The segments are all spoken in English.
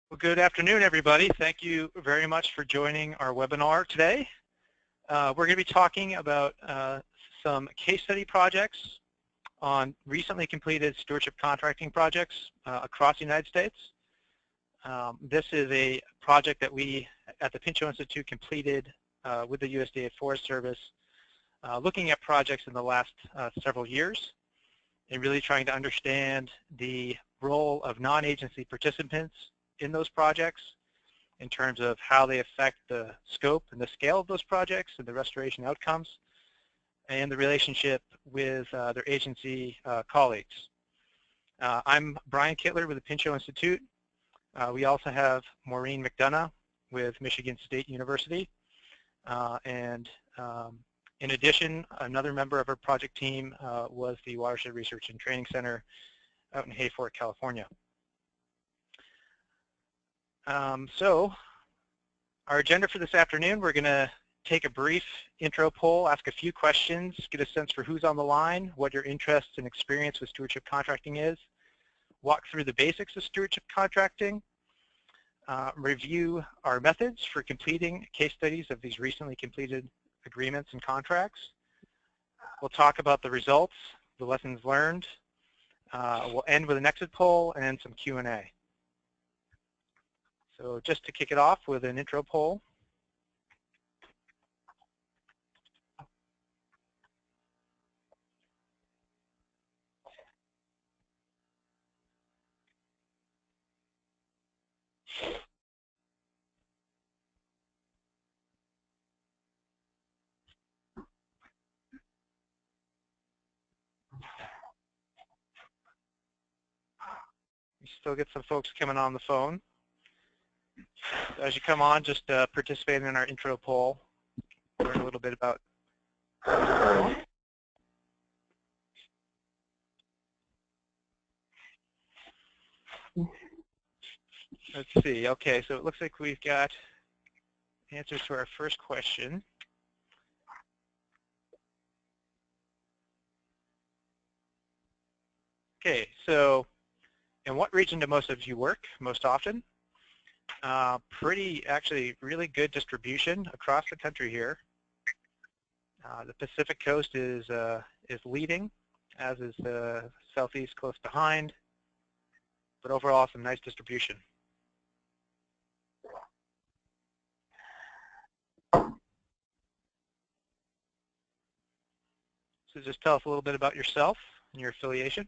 Well, good afternoon, everybody. Thank you very much for joining our webinar today. We're going to be talking about some case study projects on recently completed stewardship contracting projects across the United States. This is a project that we at the Pinchot Institute completed with the USDA Forest Service, looking at projects in the last several years and really trying to understand the role of non-agency participants in those projects in terms of how they affect the scope and the scale of those projects and the restoration outcomes and the relationship with their agency colleagues. I'm Brian Kittler with the Pinchot Institute. We also have Maureen McDonough with Michigan State University. In addition, another member of our project team was the Watershed Research and Training Center out in Hayfork, California. So our agenda for this afternoon, we're going to take a brief intro poll, ask a few questions, get a sense for who's on the line, what your interest and experience with stewardship contracting is, walk through the basics of stewardship contracting, review our methods for completing case studies of these recently completed agreements and contracts. We'll talk about the results, the lessons learned. We'll end with an exit poll and some Q&A. So just to kick it off with an intro poll. We still get some folks coming on the phone. So as you come on, just participate in our intro poll, learn a little bit about. Let's see. Okay, so it looks like we've got answers to our first question. Okay, so in what region do most of you work most often? Actually really good distribution across the country here. The Pacific Coast is leading, as is the Southeast close behind, but overall some nice distribution. So just tell us a little bit about yourself and your affiliation.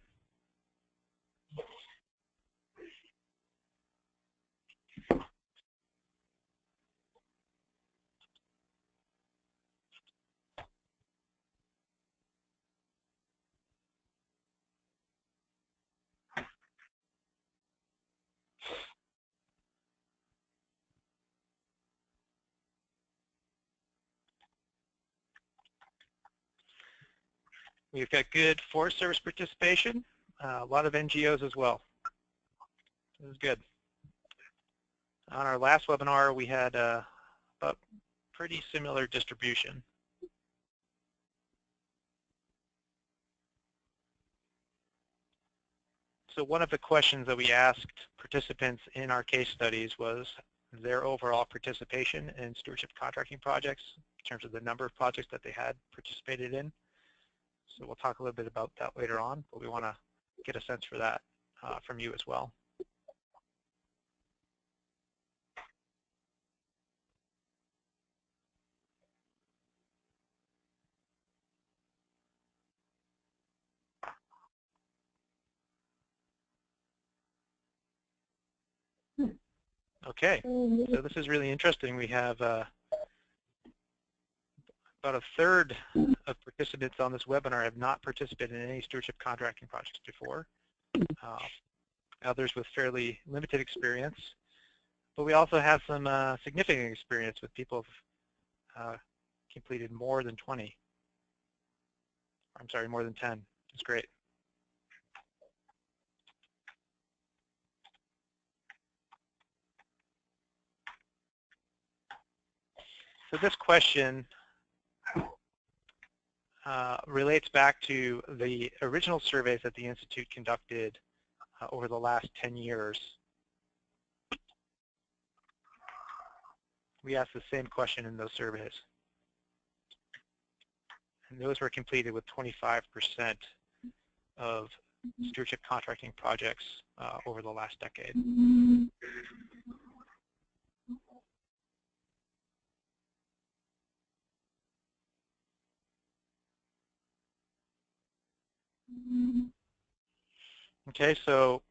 We've got good Forest Service participation, a lot of NGOs as well. This is good. On our last webinar, we had a pretty similar distribution. So one of the questions that we asked participants in our case studies was their overall participation in stewardship contracting projects in terms of the number of projects that they had participated in. So we'll talk a little bit about that later on, but we want to get a sense for that from you as well. Okay, so this is really interesting. We have about a third of participants on this webinar have not participated in any stewardship contracting projects before. Others with fairly limited experience. But we also have some significant experience with people who've completed more than 20. I'm sorry, more than 10. That's great. So this question relates back to the original surveys that the Institute conducted over the last 10 years. We asked the same question in those surveys. And those were completed with 25% of stewardship contracting projects over the last decade. Okay, so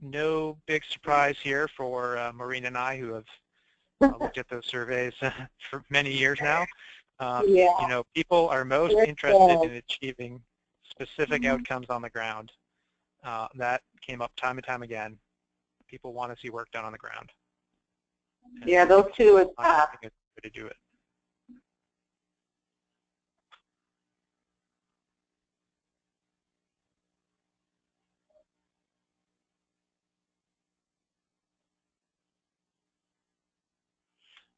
no big surprise here for Maureen and I, who have looked at those surveys for many years now. Yeah. You know, people are most interested in achieving specific outcomes on the ground. That came up time and time again. People want to see work done on the ground. And yeah, those two is to do it.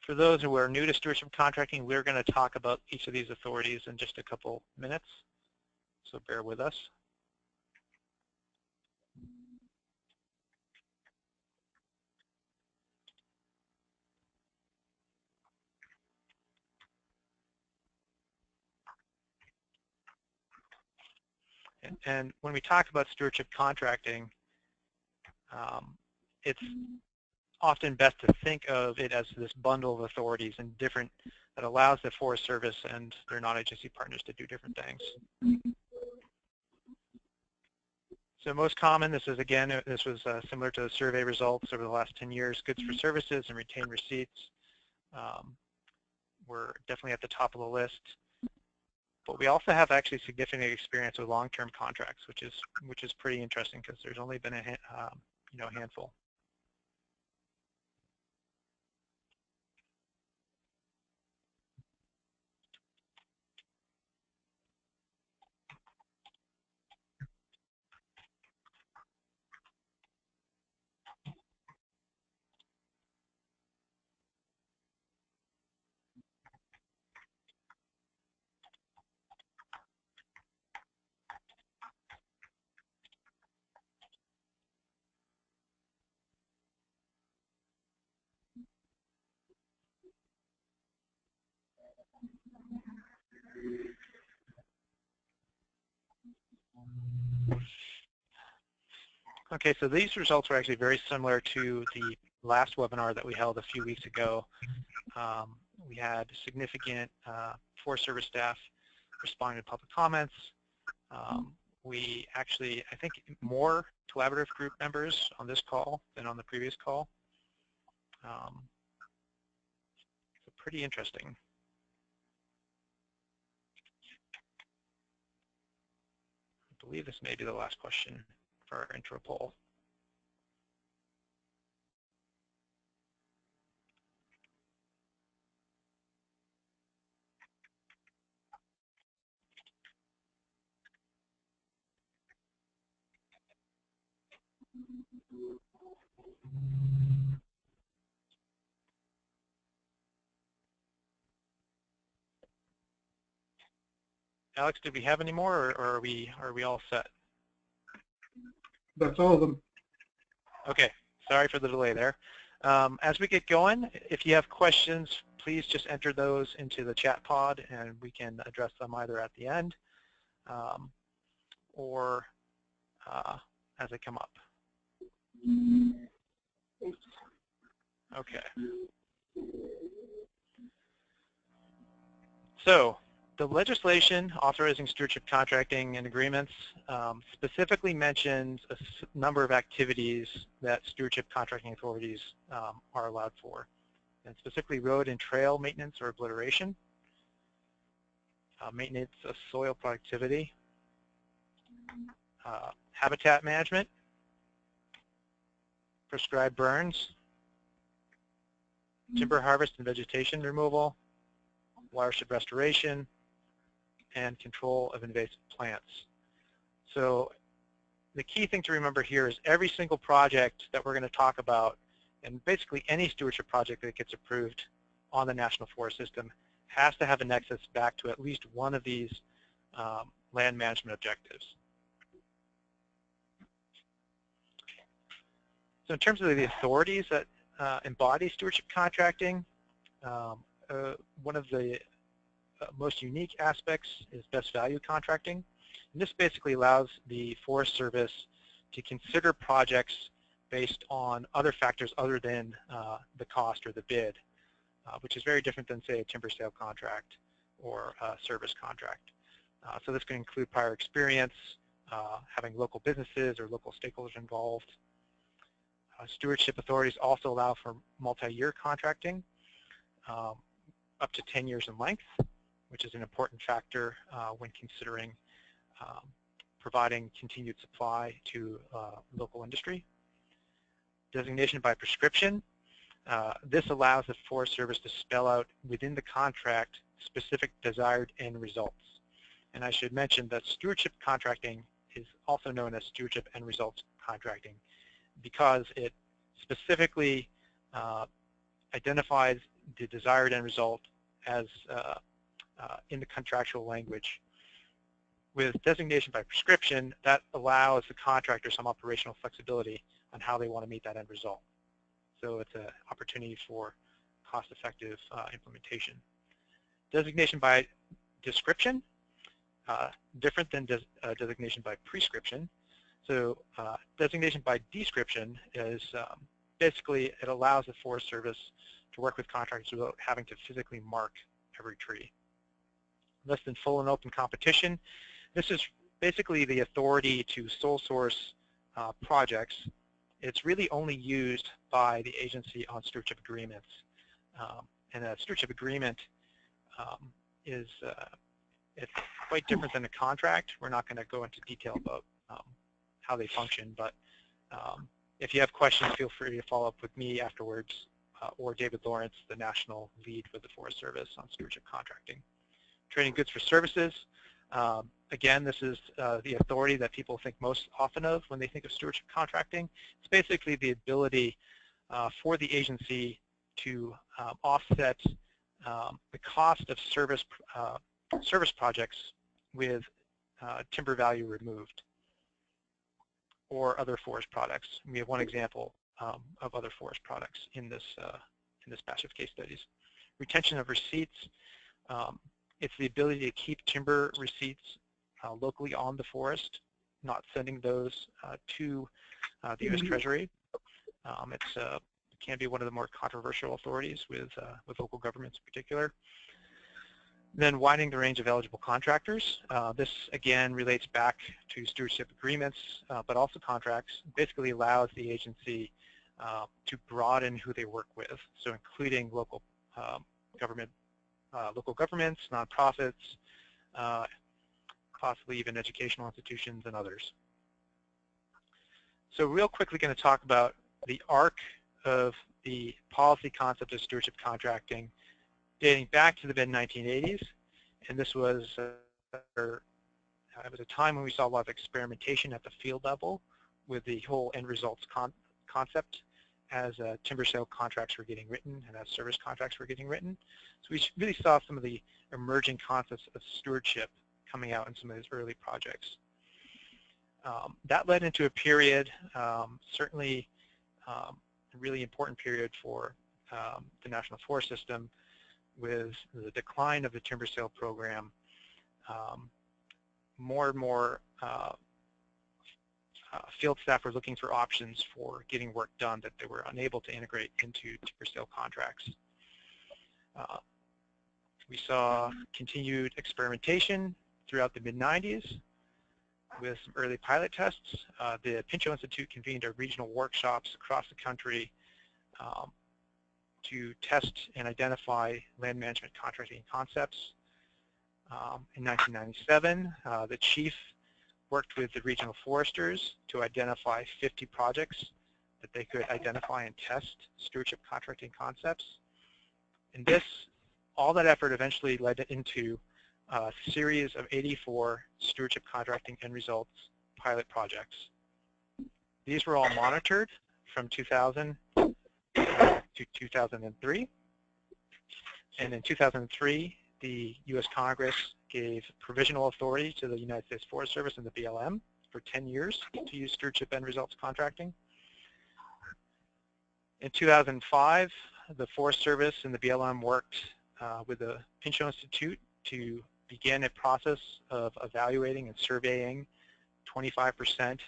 For those who are new to stewardship contracting, we're going to talk about each of these authorities in just a couple minutes, so bear with us. And when we talk about stewardship contracting, it's often best to think of it as this bundle of authorities and different that allows the Forest Service and their non-agency partners to do different things. So most common, this is again, this was similar to the survey results over the last 10 years, goods for services and retained receipts were definitely at the top of the list. But we also have actually significant experience with long-term contracts, which is pretty interesting because there's only been a handful. Okay, so these results were actually very similar to the last webinar that we held a few weeks ago. We had significant Forest Service staff responding to public comments. We actually, I think, more collaborative group members on this call than on the previous call. So pretty interesting. I believe this may be the last question for our intro poll. Alex, did we have any more, or are we all set? That's all of them. Okay, sorry for the delay there. As we get going, if you have questions, please just enter those into the chat pod and we can address them either at the end or as they come up. Okay. So the legislation authorizing stewardship contracting and agreements specifically mentions a number of activities that stewardship contracting authorities are allowed for, and specifically road and trail maintenance or obliteration, maintenance of soil productivity, habitat management, prescribed burns, timber harvest and vegetation removal, watershed restoration, and control of invasive plants. So the key thing to remember here is every single project that we're going to talk about, and basically any stewardship project that gets approved on the National Forest System, has to have a nexus back to at least one of these land management objectives. So in terms of the authorities that embody stewardship contracting, one of the most unique aspects is best value contracting. And this basically allows the Forest Service to consider projects based on other factors other than the cost or the bid, which is very different than, say, a timber sale contract or a service contract. So this can include prior experience, having local businesses or local stakeholders involved. Stewardship authorities also allow for multi-year contracting, up to 10 years in length, which is an important factor when considering providing continued supply to local industry. Designation by prescription. This allows the Forest Service to spell out within the contract specific desired end results. And I should mention that stewardship contracting is also known as stewardship end results contracting because it specifically identifies the desired end result as in the contractual language. With designation by prescription, that allows the contractor some operational flexibility on how they want to meet that end result. So it's an opportunity for cost-effective implementation. Designation by description, different than designation by prescription. So designation by description is basically it allows the Forest Service to work with contractors without having to physically mark every tree. Less than full and open competition. This is basically the authority to sole source projects. It's really only used by the agency on stewardship agreements. And a stewardship agreement is it's quite different than a contract. We're not going to go into detail about how they function, but if you have questions, feel free to follow up with me afterwards or David Lawrence, the national lead with the Forest Service on stewardship contracting. Trading goods for services. Again, this is the authority that people think most often of when they think of stewardship contracting. It's basically the ability for the agency to offset the cost of service projects with timber value removed or other forest products. We have one example of other forest products in this batch of case studies. Retention of receipts. It's the ability to keep timber receipts locally on the forest, not sending those to the U.S. Treasury. It can be one of the more controversial authorities with local governments in particular. Then widening the range of eligible contractors. This, again, relates back to stewardship agreements, but also contracts. Basically allows the agency to broaden who they work with, so including local governments, nonprofits, possibly even educational institutions and others. So real quickly going to talk about the arc of the policy concept of stewardship contracting dating back to the mid-1980s, and this was it was a time when we saw a lot of experimentation at the field level with the whole end results concept as timber sale contracts were getting written and as service contracts were getting written. So we really saw some of the emerging concepts of stewardship coming out in some of these early projects. That led into a period, certainly a really important period for the National Forest System, with the decline of the timber sale program. More and more field staff were looking for options for getting work done that they were unable to integrate into timber sale contracts. We saw continued experimentation throughout the mid-90s with some early pilot tests. The Pinchot Institute convened regional workshops across the country to test and identify land management contracting concepts. In 1997, the chief worked with the regional foresters to identify 50 projects that they could identify and test stewardship contracting concepts. And all that effort eventually led into a series of 84 stewardship contracting end results pilot projects. These were all monitored from 2000 to 2003. And in 2003, the U.S. Congress gave provisional authority to the United States Forest Service and the BLM for 10 years to use stewardship end results contracting. In 2005, the Forest Service and the BLM worked with the Pinchot Institute to begin a process of evaluating and surveying 25%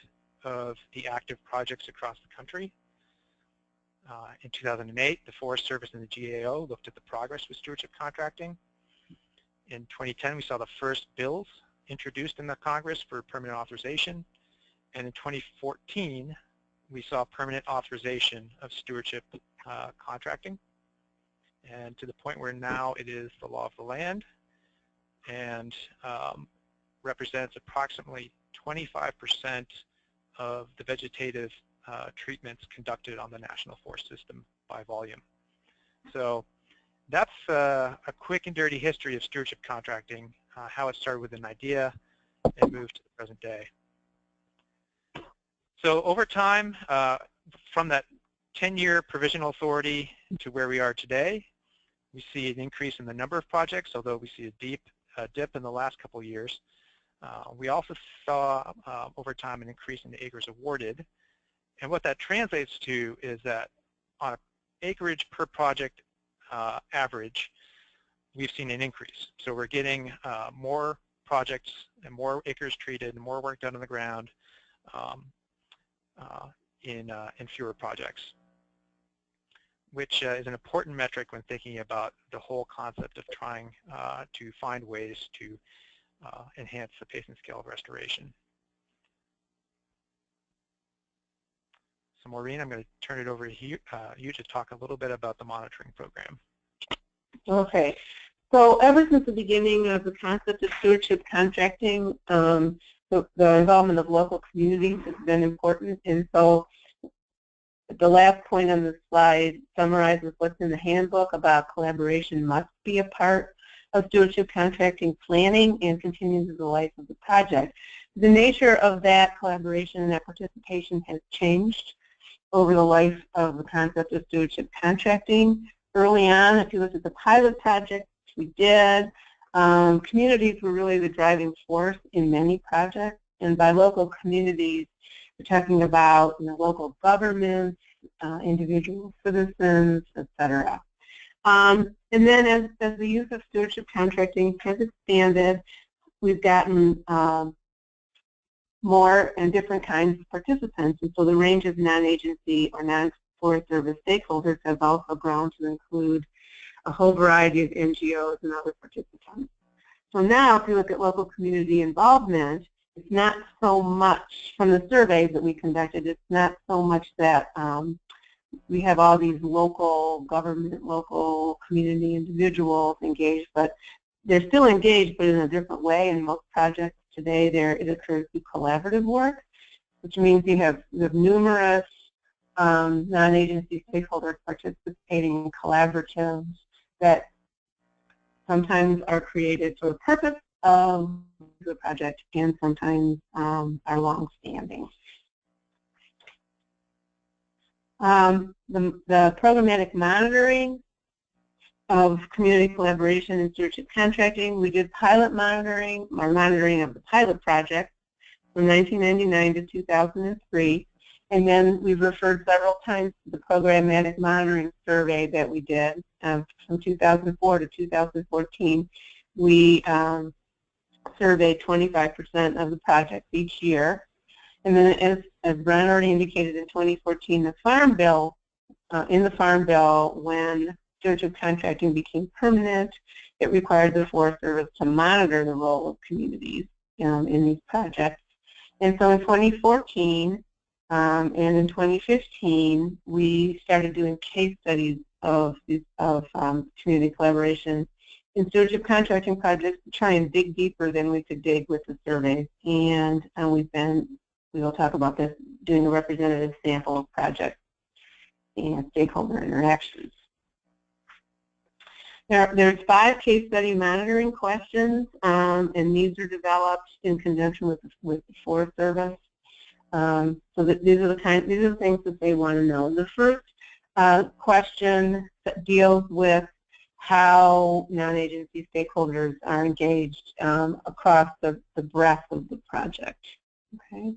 of the active projects across the country. In 2008, the Forest Service and the GAO looked at the progress with stewardship contracting. In 2010, we saw the first bills introduced in the Congress for permanent authorization. And in 2014, we saw permanent authorization of stewardship contracting. And to the point where now it is the law of the land and represents approximately 25% of the vegetative treatments conducted on the National Forest System by volume. So that's a quick and dirty history of stewardship contracting, how it started with an idea and moved to the present day. So over time, from that 10-year provisional authority to where we are today, we see an increase in the number of projects, although we see a dip in the last couple of years. We also saw over time an increase in the acres awarded. And what that translates to is that on an acreage per project average, we've seen an increase. So we're getting more projects and more acres treated and more work done on the ground in fewer projects, which is an important metric when thinking about the whole concept of trying to find ways to enhance the pace and scale of restoration. So Maureen, I'm going to turn it over to you to talk a little bit about the monitoring program. Okay. So ever since the beginning of the concept of stewardship contracting, the involvement of local communities has been important. And so the last point on the slide summarizes what's in the handbook about collaboration must be a part of stewardship contracting planning and continues to the life of the project. The nature of that collaboration and that participation has changed over the life of the concept of stewardship contracting. Early on, if you look at the pilot projects we did, communities were really the driving force in many projects. And by local communities, we're talking about local governments, individual citizens, etc. And then as the use of stewardship contracting has expanded, we've gotten more and different kinds of participants. And so the range of non-agency or non-Forest Service stakeholders has also grown to include a whole variety of NGOs and other participants. So now if you look at local community involvement, it's not so much, from the surveys that we conducted, it's not so much that we have all these local government, local community individuals engaged, but they're still engaged, but in a different way. In most projects today, it occurs through collaborative work, which means you have numerous non-agency stakeholders participating in collaboratives that sometimes are created for the purpose of the project and sometimes are long-standing. The programmatic monitoring of community collaboration and stewardship contracting, we did pilot monitoring, or monitoring of the pilot project from 1999 to 2003. And then we've referred several times to the programmatic monitoring survey that we did from 2004 to 2014. We surveyed 25% of the projects each year. And then as Brian already indicated, in 2014, the Farm Bill, in the Farm Bill, when stewardship contracting became permanent, it required the Forest Service to monitor the role of communities in these projects. And so in 2014 and in 2015, we started doing case studies of community collaboration in stewardship contracting projects to try and dig deeper than we could dig with the surveys. And we will talk about this, doing a representative sample of projects and stakeholder interactions. There's 5 case study monitoring questions, and these are developed in conjunction with the Forest Service. So these are the things that they want to know. The first question that deals with how non-agency stakeholders are engaged across the breadth of the project. Okay.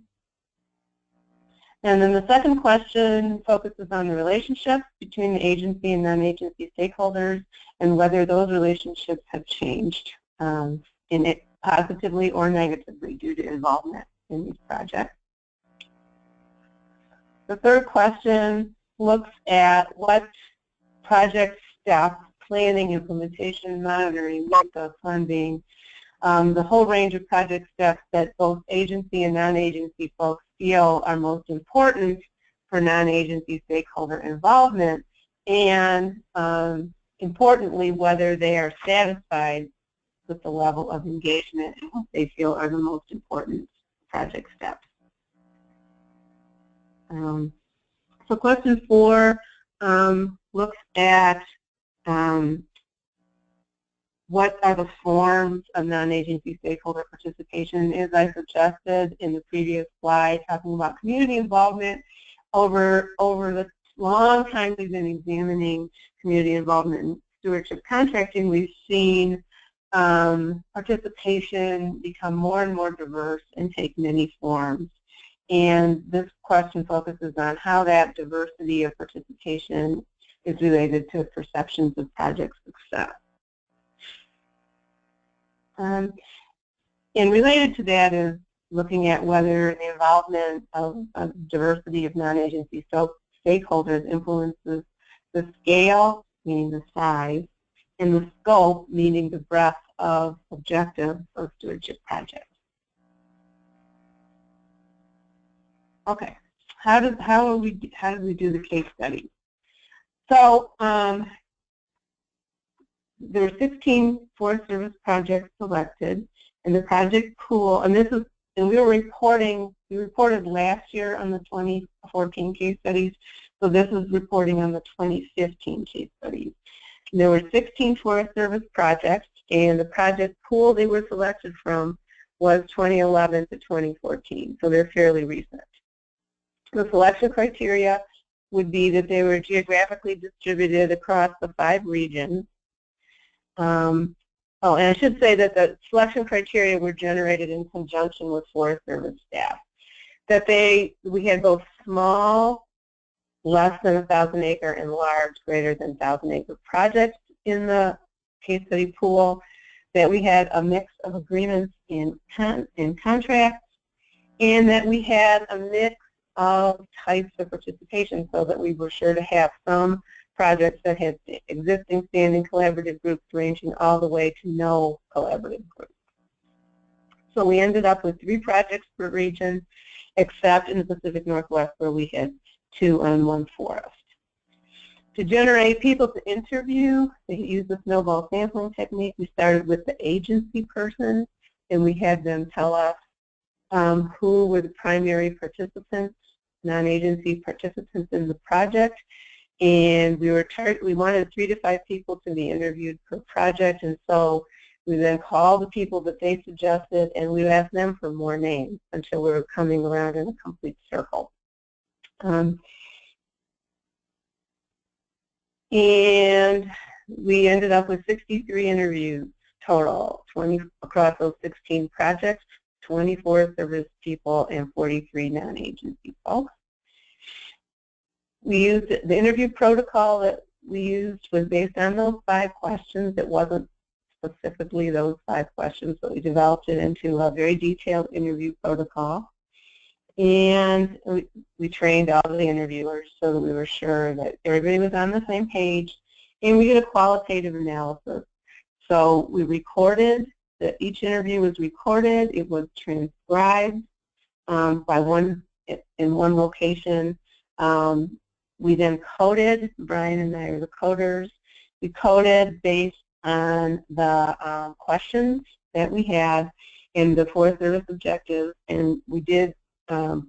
And then the second question focuses on the relationships between the agency and non-agency stakeholders and whether those relationships have changed in it positively or negatively due to involvement in these projects. The third question looks at what project steps, planning, implementation, monitoring, the funding, the whole range of project steps that both agency and non-agency folks feel are most important for non-agency stakeholder involvement, and importantly, whether they are satisfied with the level of engagement and what they feel are the most important project steps. So question 4 looks at what are the forms of non-agency stakeholder participation. As I suggested in the previous slide, talking about community involvement, over the long time we've been examining community involvement in stewardship contracting, we've seen participation become more and more diverse and take many forms. And this question focuses on how that diversity of participation is related to perceptions of project success. And related to that is looking at whether the involvement of diversity of non-agency stakeholders influences the scale, meaning the size, and the scope, meaning the breadth of objectives of stewardship projects. Okay, how did we do the case study? So there were 16 Forest Service projects selected, and the project pool, and we reported last year on the 2014 case studies, so this is reporting on the 2015 case studies. And there were 16 Forest Service projects, and the project pool they were selected from was 2011 to 2014, so they're fairly recent. The selection criteria would be that they were geographically distributed across the 5 regions. And I should say that the selection criteria were generated in conjunction with Forest Service staff. That we had both small, less than 1,000 acre, and large, greater than 1,000 acre projects in the case study pool. That we had a mix of agreements in contracts, and that we had a mix of types of participation, so that we were sure to have some projects that had existing standing collaborative groups ranging all the way to no collaborative groups. So we ended up with 3 projects per region, except in the Pacific Northwest where we had 2 on 1 forest. To generate people to interview, they used the snowball sampling technique. We started with the agency person, and we had them tell us who were the primary participants, non-agency participants in the project. And we wanted 3 to 5 people to be interviewed per project, and so we then called the people that they suggested, and we asked them for more names until we were coming around in a complete circle. And we ended up with 63 interviews total, 20 across those 16 projects, 24 service people, and 43 non-agency folks. We used the interview protocol that we used was based on those 5 questions. It wasn't specifically those 5 questions, but we developed it into a very detailed interview protocol. And we trained all the interviewers so that we were sure that everybody was on the same page. And we did a qualitative analysis. So we recorded, that each interview was recorded. It was transcribed in one location. We then coded. Brian and I are the coders. We coded based on the questions that we had in the Forest Service objectives, and we did have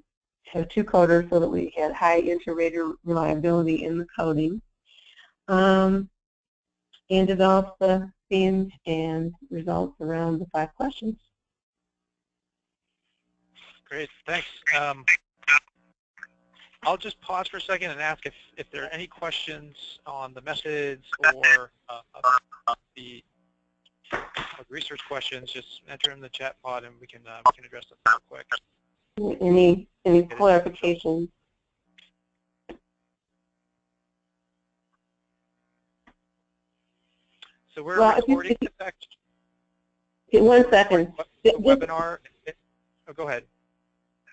2 coders so that we had high inter-rater reliability in the coding, and developed the themes and results around the 5 questions. Great, thanks. I'll just pause for a second and ask if there are any questions on the methods or the research questions. Just enter in the chat pod and we can address them real quick. Any clarifications? So we're Well, recording this actually. One second. The webinar. Oh, go ahead.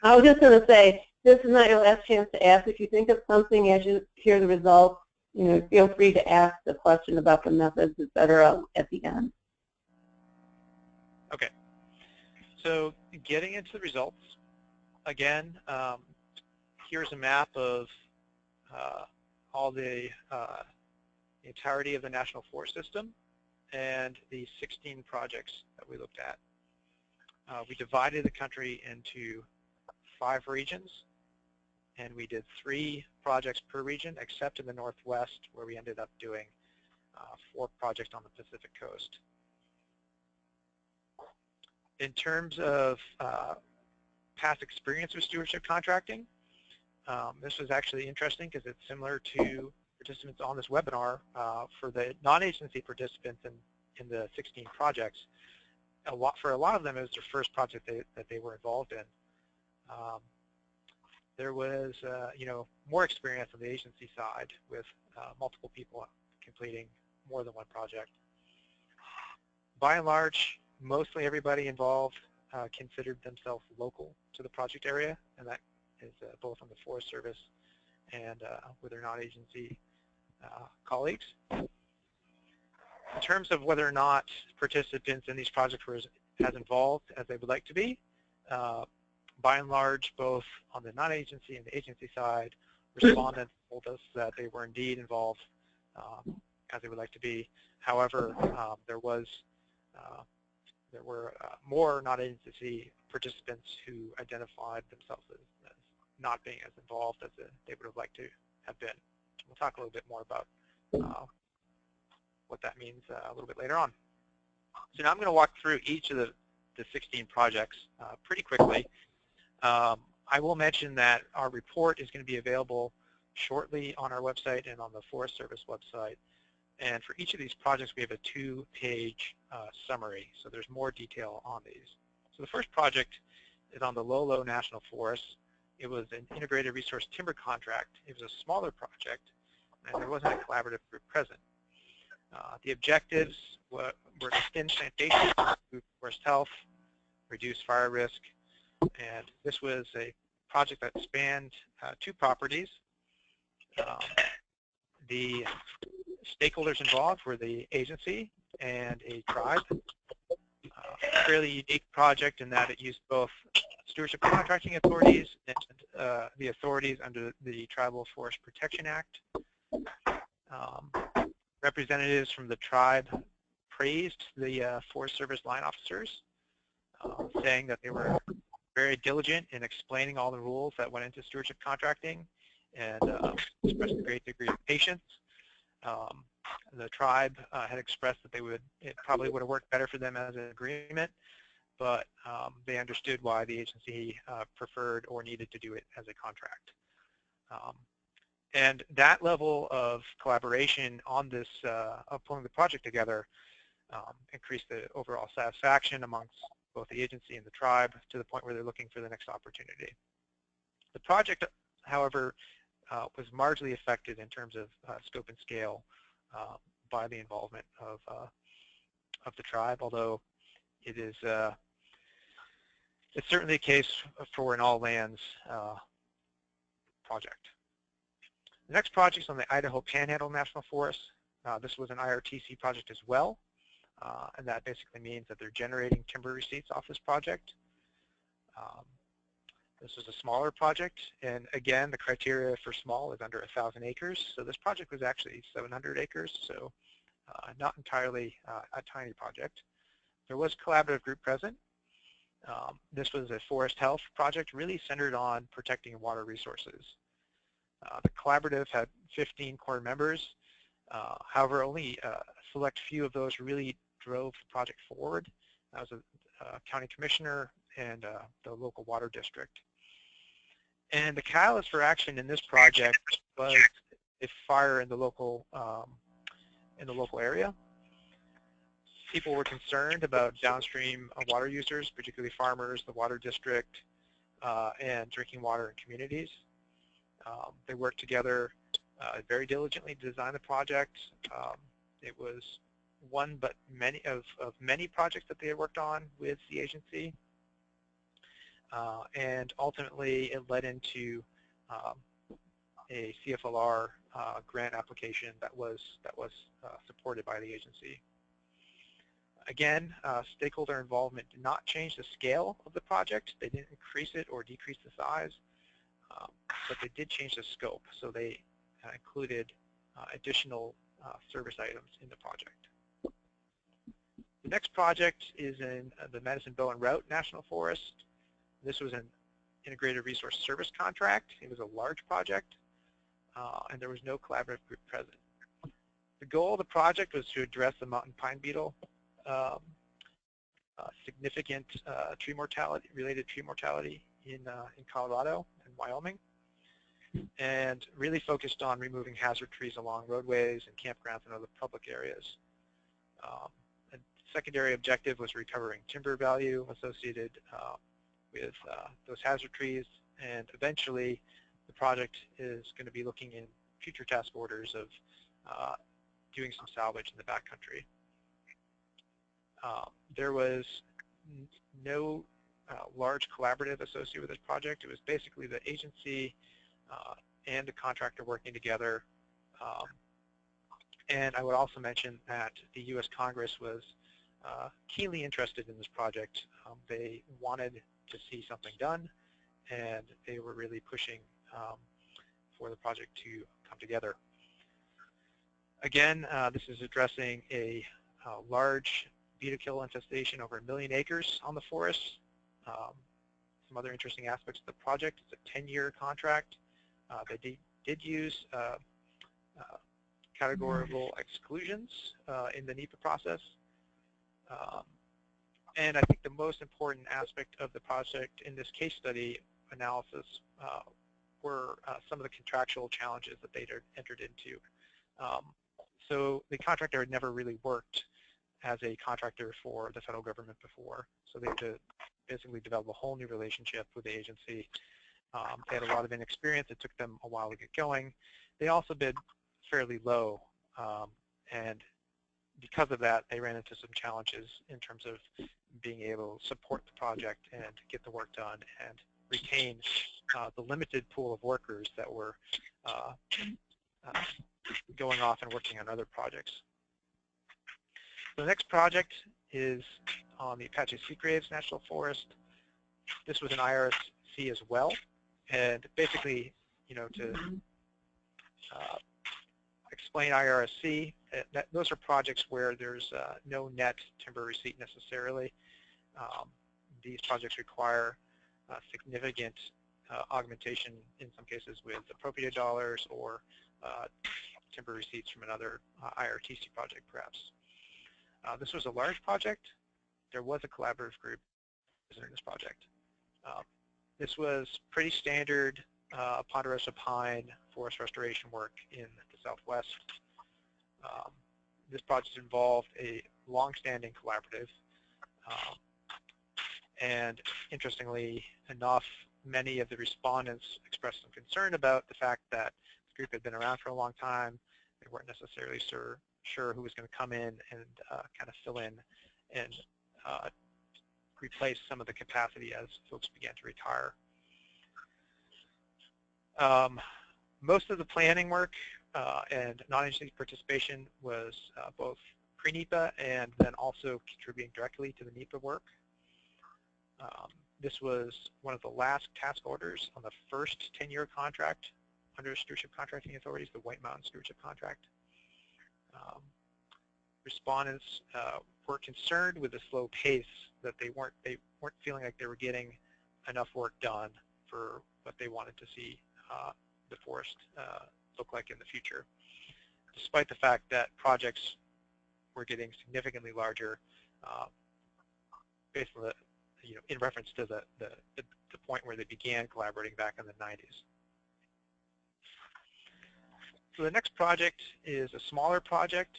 I was just going to say, this is not your last chance to ask. If you think of something as you hear the results, feel free to ask the question about the methods, et cetera, at the end. Okay. So getting into the results, again, here's a map of all the entirety of the National Forest System and the 16 projects that we looked at. We divided the country into 5 regions, and we did 3 projects per region, except in the Northwest, where we ended up doing 4 projects on the Pacific Coast. In terms of past experience with stewardship contracting, this was actually interesting because it's similar to participants on this webinar. For the non-agency participants in the 16 projects, for a lot of them, it was their first project that they were involved in. There was, more experience on the agency side with multiple people completing more than one project. By and large, mostly everybody involved considered themselves local to the project area, and that is both on the Forest Service and with their non-agency colleagues. In terms of whether or not participants in these projects were as involved as they would like to be, by and large, both on the non-agency and the agency side, respondents told us that they were indeed involved as they would like to be. However, there were more non-agency participants who identified themselves as not being as involved as they would have liked to have been. We'll talk a little bit more about what that means a little bit later on. So now I'm going to walk through each of the 16 projects pretty quickly. I will mention that our report is going to be available shortly on our website and on the Forest Service website. And for each of these projects, we have a 2-page summary, so there's more detail on these. So the first project is on the Lolo National Forest. It was an integrated resource timber contract. It was a smaller project, and there wasn't a collaborative group present. The objectives were to extend plantation, improve forest health, reduce fire risk, and this was a project that spanned 2 properties. The stakeholders involved were the agency and a tribe. A fairly unique project in that it used both stewardship contracting authorities and the authorities under the Tribal Forest Protection Act. Representatives from the tribe praised the Forest Service line officers, saying that they were very diligent in explaining all the rules that went into stewardship contracting and expressed a great degree of patience. The tribe had expressed that it probably would have worked better for them as an agreement, but they understood why the agency preferred or needed to do it as a contract. And that level of collaboration on this, of pulling the project together, increased the overall satisfaction amongst both the agency and the tribe to the point where they're looking for the next opportunity. The project, however, was marginally affected in terms of scope and scale by the involvement of the tribe, although it is it's certainly a case for an all lands project. The next project is on the Idaho Panhandle National Forest. This was an IRTC project as well, and that basically means that they're generating timber receipts off this project. This was a smaller project, and again, the criteria for small is under 1,000 acres. So this project was actually 700 acres, so not entirely a tiny project. There was a collaborative group present. This was a forest health project really centered on protecting water resources. The collaborative had 15 core members. However, only a select few of those really drove the project forward. That was a county commissioner and the local water district. And the catalyst for action in this project was a fire in the local area. People were concerned about downstream water users, particularly farmers, the water district, and drinking water in communities. They worked together very diligently to design the project. It was one but many of many projects that they had worked on with the agency. And ultimately, it led into a CFLR grant application that was supported by the agency. Again, stakeholder involvement did not change the scale of the project. They didn't increase it or decrease the size, but they did change the scope. So they included additional service items in the project. The next project is in the Medicine Bow and Route National Forest. This was an integrated resource service contract. It was a large project, and there was no collaborative group present. The goal of the project was to address the mountain pine beetle, significant related tree mortality in Colorado and Wyoming, and really focused on removing hazard trees along roadways and campgrounds and other public areas. A secondary objective was recovering timber value associated with those hazard trees, and eventually the project is going to be looking in future task orders of doing some salvage in the backcountry. There was no large collaborative associated with this project. It was basically the agency and the contractor working together. And I would also mention that the U.S. Congress was keenly interested in this project. They wanted to see something done, and they were really pushing for the project to come together. Again, this is addressing a large beetle kill infestation over 1 million acres on the forest. Some other interesting aspects of the project: it's a 10-year contract. They did use categorical exclusions in the NEPA process. And I think the most important aspect of the project in this case study analysis were some of the contractual challenges that they entered into. So the contractor had never really worked as a contractor for the federal government before, so they had to basically develop a whole new relationship with the agency. They had a lot of inexperience. It took them a while to get going. They also bid fairly low, and because of that, they ran into some challenges in terms of being able to support the project and get the work done and retain the limited pool of workers that were going off and working on other projects. The next project is on the Apache Seagraves National Forest. This was an IRSC as well, and basically, to explain IRSC, those are projects where there's no net timber receipt necessarily. These projects require significant augmentation, in some cases with appropriated dollars or timber receipts from another IRTC project, perhaps. This was a large project. There was a collaborative group in this project. This was pretty standard ponderosa pine forest restoration work in the Southwest. This project involved a long-standing collaborative, and interestingly enough, many of the respondents expressed some concern about the fact that the group had been around for a long time. They weren't necessarily sure who was going to come in and kind of fill in and replace some of the capacity as folks began to retire. Most of the planning work and non-agency participation was both pre-NEPA and then also contributing directly to the NEPA work. This was one of the last task orders on the first 10-year contract under Stewardship Contracting Authorities, the White Mountain Stewardship Contract. Respondents were concerned with the slow pace, that they weren't feeling like they were getting enough work done for what they wanted to see the forest look like in the future, despite the fact that projects were getting significantly larger, based on the, in reference to the point where they began collaborating back in the 90s. So the next project is a smaller project.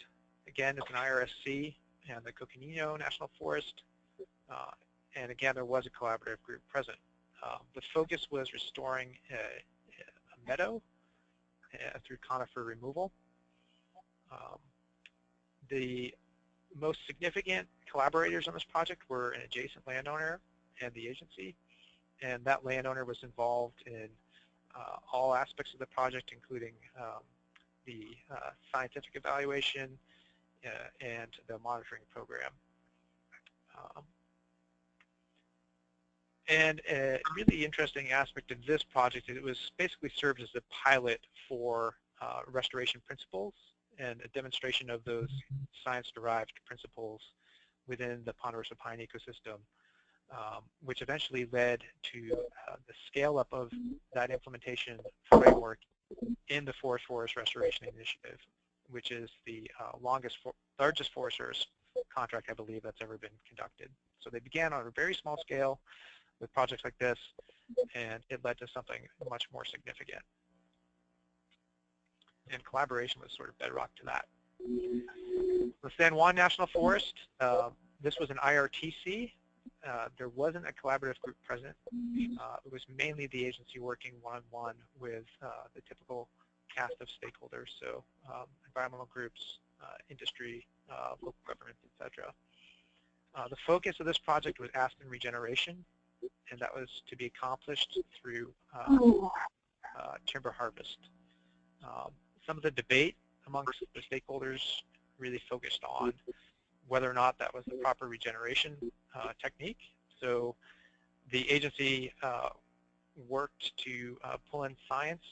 Again, it's an IRSC and the Coconino National Forest, and again, there was a collaborative group present. The focus was restoring a meadow through conifer removal. The most significant collaborators on this project were an adjacent landowner and the agency, and that landowner was involved in all aspects of the project, including the scientific evaluation and the monitoring program. And a really interesting aspect of this project is it was basically served as a pilot for restoration principles and a demonstration of those science-derived principles within the Ponderosa pine ecosystem, which eventually led to the scale-up of that implementation framework in the Forest Restoration Initiative, which is the largest Forest Service contract, I believe, that's ever been conducted. So they began on a very small scale with projects like this, and it led to something much more significant. And collaboration was sort of bedrock to that. The San Juan National Forest, this was an IRTC. There wasn't a collaborative group present. It was mainly the agency working one-on-one with the typical cast of stakeholders, so environmental groups, industry, local governments, etc. The focus of this project was aspen regeneration, and that was to be accomplished through timber harvest. Some of the debate amongst the stakeholders really focused on whether or not that was the proper regeneration technique. So the agency worked to pull in science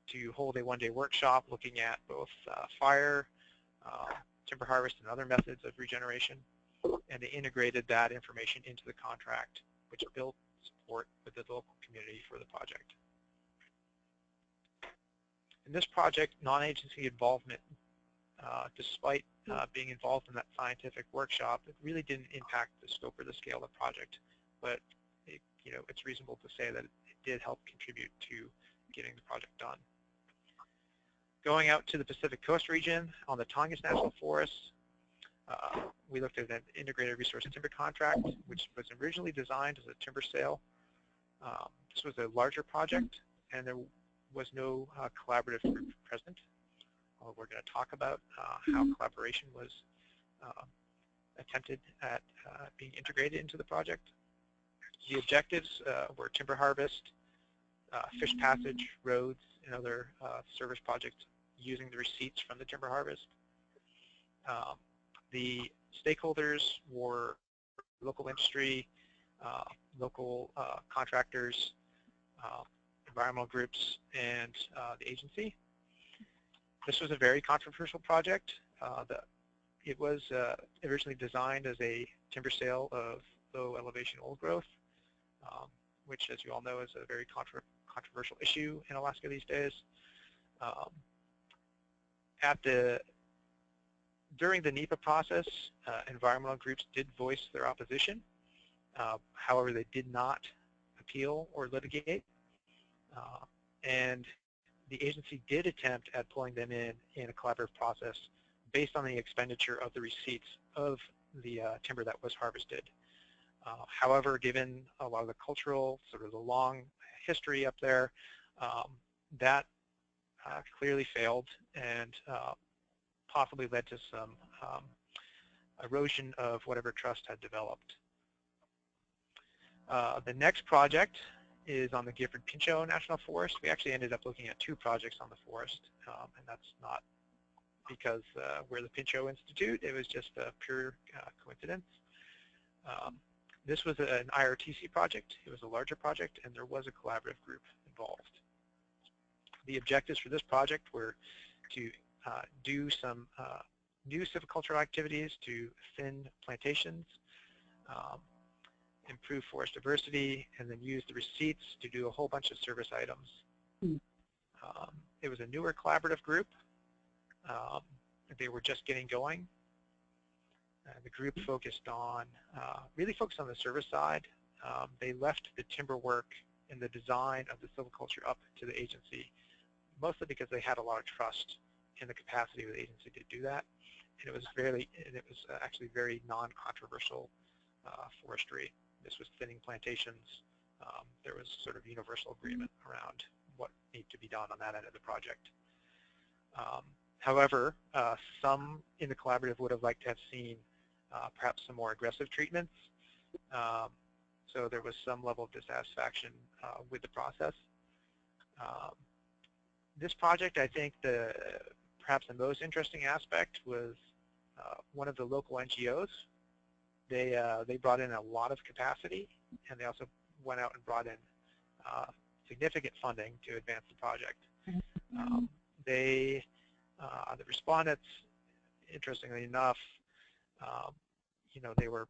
to hold a one-day workshop looking at both fire, timber harvest, and other methods of regeneration, and they integrated that information into the contract, which built support with the local community for the project. In this project, non-agency involvement, despite being involved in that scientific workshop, it really didn't impact the scope or the scale of the project, but it's reasonable to say that it did help contribute to getting the project done. Going out to the Pacific Coast region on the Tongass National Forest, we looked at an integrated resource timber contract, which was originally designed as a timber sale. This was a larger project, and there was no collaborative group present. We're going to talk about how collaboration was attempted at being integrated into the project. The objectives were timber harvest, fish passage, roads, and other service projects using the receipts from the timber harvest. The stakeholders were local industry, local contractors, environmental groups, and the agency. This was a very controversial project. It was originally designed as a timber sale of low elevation old growth, which, as you all know, is a very controversial issue in Alaska these days. During the NEPA process, environmental groups did voice their opposition. However, they did not appeal or litigate. And the agency did attempt at pulling them in a collaborative process based on the expenditure of the receipts of the timber that was harvested. However, given a lot of the cultural, sort of the long history up there, that clearly failed and possibly led to some erosion of whatever trust had developed. The next project is on the Gifford-Pinchot National Forest. We actually ended up looking at two projects on the forest, and that's not because we're the Pinchot Institute. It was just a pure coincidence. This was an IRTC project. It was a larger project, and there was a collaborative group involved. The objectives for this project were to do some new silvicultural activities to thin plantations, improve forest diversity, and then use the receipts to do a whole bunch of service items. It was a newer collaborative group. They were just getting going. The group focused on, really focused on the service side. They left the timber work and the design of the silviculture up to the agency, mostly because they had a lot of trust in the capacity of the agency to do that. And it was actually very non-controversial forestry. This was thinning plantations. There was sort of universal agreement around what needed to be done on that end of the project. However, some in the collaborative would have liked to have seen perhaps some more aggressive treatments. So there was some level of dissatisfaction with the process. This project, I think perhaps the most interesting aspect was one of the local NGOs. They brought in a lot of capacity, and they also went out and brought in significant funding to advance the project. The respondents, interestingly enough, they were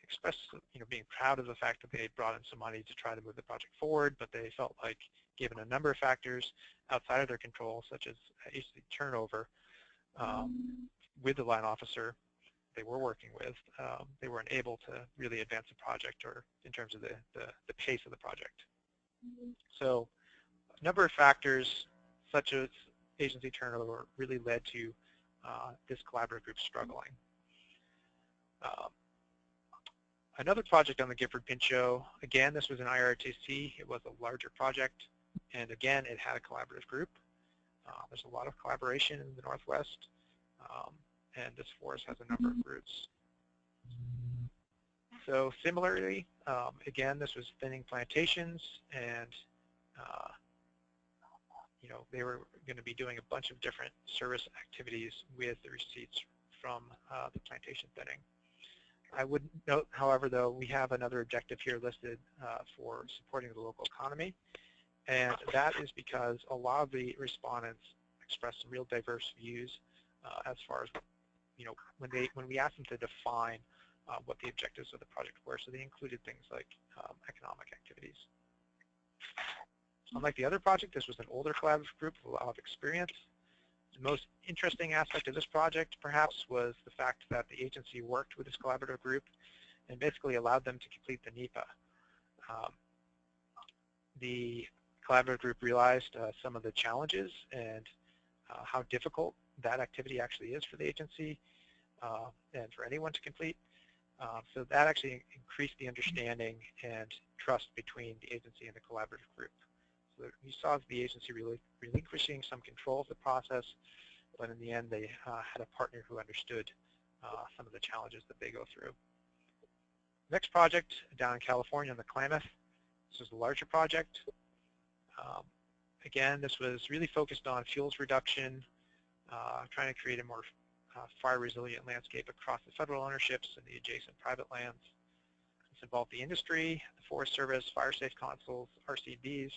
expressed, being proud of the fact that they had brought in some money to try to move the project forward, but they felt like, given a number of factors outside of their control, such as agency turnover with the line officer they were working with, they weren't able to really advance the project, or in terms of the pace of the project. So a number of factors, such as agency turnover, really led to this collaborative group struggling. Another project on the Gifford-Pinchot, again, this was an IRTC. It was a larger project, and again, it had a collaborative group. There's a lot of collaboration in the Northwest, and this forest has a number of groups. So similarly, again, this was thinning plantations, and they were going to be doing a bunch of different service activities with the receipts from the plantation thinning. I would note, however, though, we have another objective here listed for supporting the local economy, and that is because a lot of the respondents expressed some real diverse views as far as, when we asked them to define what the objectives of the project were. So they included things like economic activities. Unlike the other project, this was an older collaborative group with a lot of experience. The most interesting aspect of this project, perhaps, was the fact that the agency worked with this collaborative group and basically allowed them to complete the NEPA. The collaborative group realized some of the challenges and how difficult that activity actually is for the agency and for anyone to complete. So that actually increased the understanding and trust between the agency and the collaborative group. So you saw the agency really relinquishing some control of the process, but in the end they had a partner who understood some of the challenges that they go through. Next project down in California on the Klamath. This was a larger project. Again, this was really focused on fuels reduction, trying to create a more fire-resilient landscape across the federal ownerships and the adjacent private lands. This involved the industry, the Forest Service, fire safe consoles, RCBs.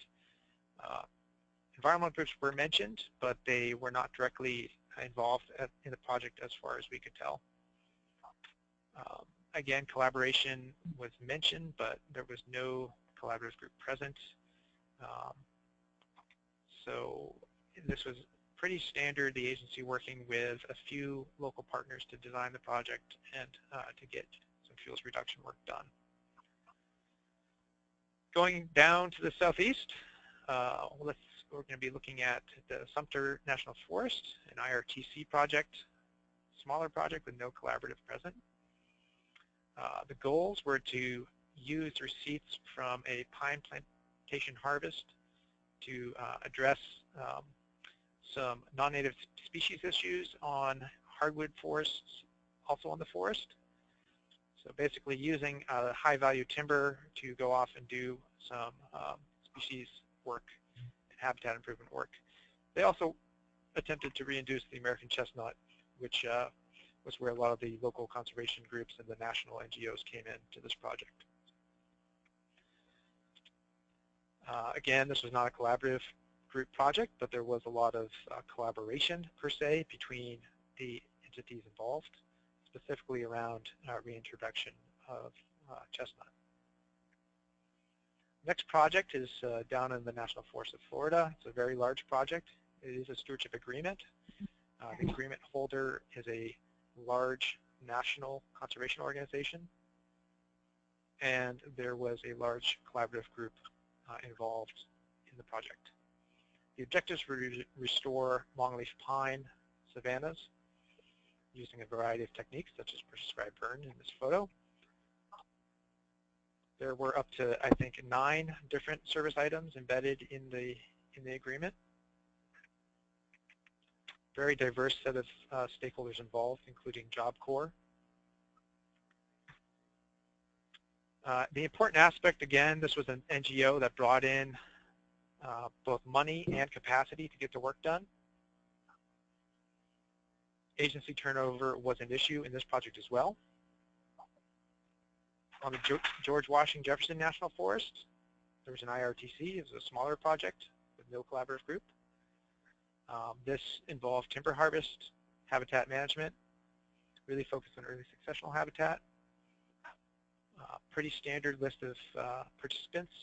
Environmental groups were mentioned, but they were not directly involved in the project as far as we could tell. Again, collaboration was mentioned, but there was no collaborative group present. So this was pretty standard, the agency working with a few local partners to design the project and to get some fuels reduction work done. Going down to the southeast, we're going to be looking at the Sumter National Forest, an IRTC project, smaller project with no collaborative present. The goals were to use receipts from a pine plantation harvest to address some non-native species issues on hardwood forests, also on the forest. So basically using high-value timber to go off and do some species work and habitat improvement work. They also attempted to reintroduce the American chestnut, which was where a lot of the local conservation groups and the national NGOs came into this project. Again, this was not a collaborative group project, but there was a lot of collaboration, per se, between the entities involved, specifically around reintroduction of chestnut. Next project is down in the National Forest of Florida. It's a very large project. It is a stewardship agreement. The agreement holder is a large national conservation organization, and there was a large collaborative group involved in the project. The objectives were to restore longleaf pine savannas using a variety of techniques such as prescribed burn in this photo. There were up to, I think, 9 different service items embedded in the agreement. very diverse set of stakeholders involved, including Job Corps. The important aspect, again, this was an NGO that brought in both money and capacity to get the work done. Agency turnover was an issue in this project as well. On the George Washington Jefferson National Forest, there was an IRTC. It was a smaller project with no collaborative group. This involved timber harvest, habitat management, really focused on early successional habitat. Pretty standard list of participants.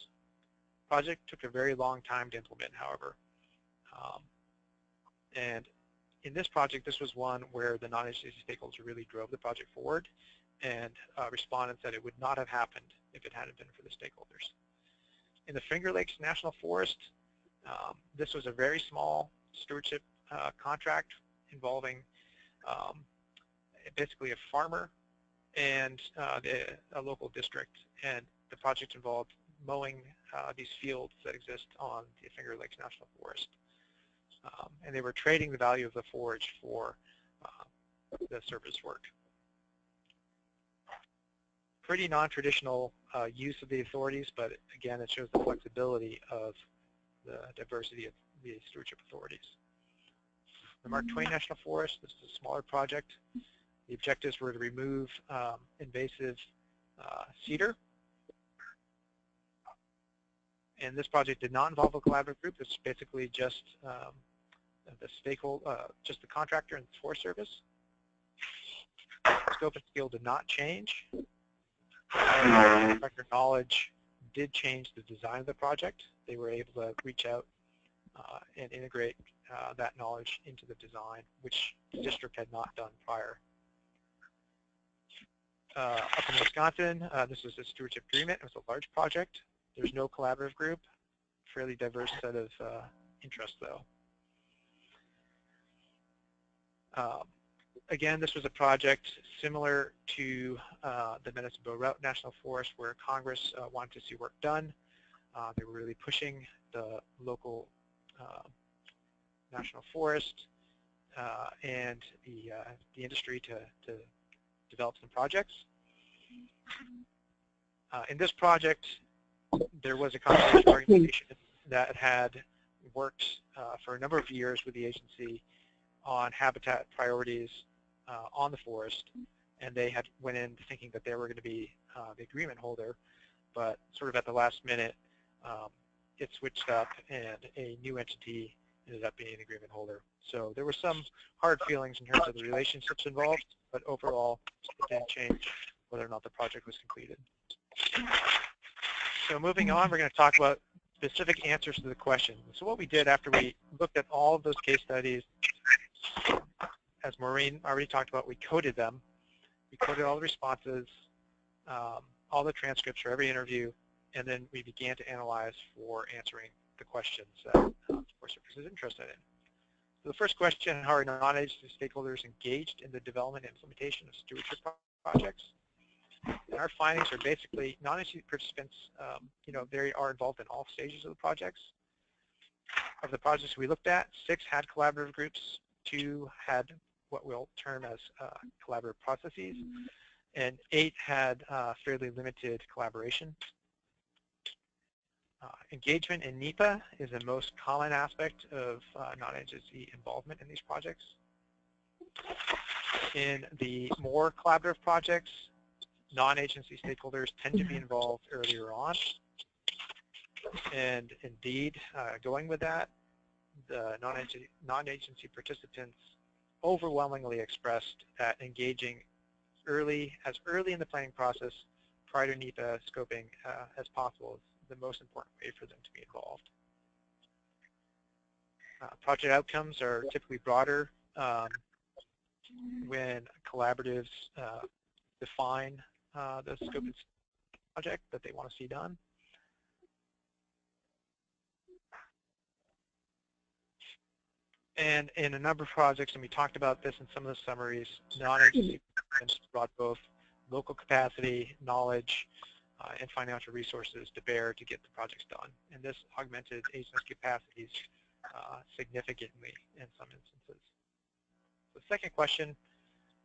Project took a very long time to implement, however. And in this project, this was one where the non-agency stakeholders really drove the project forward, and respondents said it would not have happened if it hadn't been for the stakeholders. In the Finger Lakes National Forest, this was a very small stewardship contract involving basically a farmer and a local district, and the project involved mowing these fields that exist on the Finger Lakes National Forest. And they were trading the value of the forage for the service work. Pretty non-traditional use of the authorities, but again, it shows the flexibility of the diversity of the stewardship authorities. The Mark Twain National Forest, this is a smaller project. The objectives were to remove invasive cedar. And this project did not involve a collaborative group. It's basically just the stakeholder, just the contractor and the Forest Service. Scope and scale did not change. Contractor knowledge did change the design of the project. They were able to reach out and integrate that knowledge into the design, which the district had not done prior. Up in Wisconsin, this was a stewardship agreement. It was a large project. There's no collaborative group. Fairly diverse set of interests, though. Again, this was a project similar to the Medicine Bow Route National Forest, where Congress wanted to see work done. They were really pushing the local national forest and the industry to develop some projects. In this project, there was a conservation organization that had worked for a number of years with the agency on habitat priorities on the forest, and they had went in thinking that they were going to be the agreement holder, but sort of at the last minute, it switched up, and a new entity ended up being an agreement holder. So there were some hard feelings in terms of the relationships involved, but overall, it didn't change whether or not the project was completed. So moving on, we're going to talk about specific answers to the question. So what we did after we looked at all of those case studies, as Maureen already talked about, we coded them. We coded all the responses, all the transcripts for every interview, and then we began to analyze for answering the questions that the Forest Service is interested in. So the first question, how are non-agency stakeholders engaged in the development and implementation of stewardship projects? And our findings are basically non-agency participants, they are involved in all stages of the projects. Of the projects we looked at, 6 had collaborative groups, 2 had what we'll term as collaborative processes, and 8 had fairly limited collaboration. Engagement in NEPA is the most common aspect of non-agency involvement in these projects. In the more collaborative projects, non-agency stakeholders tend to be involved earlier on. And indeed, going with that, the non-agency participants overwhelmingly expressed that engaging as early in the planning process prior to NEPA scoping as possible is the most important way for them to be involved. Project outcomes are typically broader when collaboratives define the scope of the project that they want to see done. And in a number of projects, and we talked about this in some of the summaries, non-agency participants brought both local capacity, knowledge, and financial resources to bear to get the projects done. And this augmented agency capacities significantly in some instances. The second question,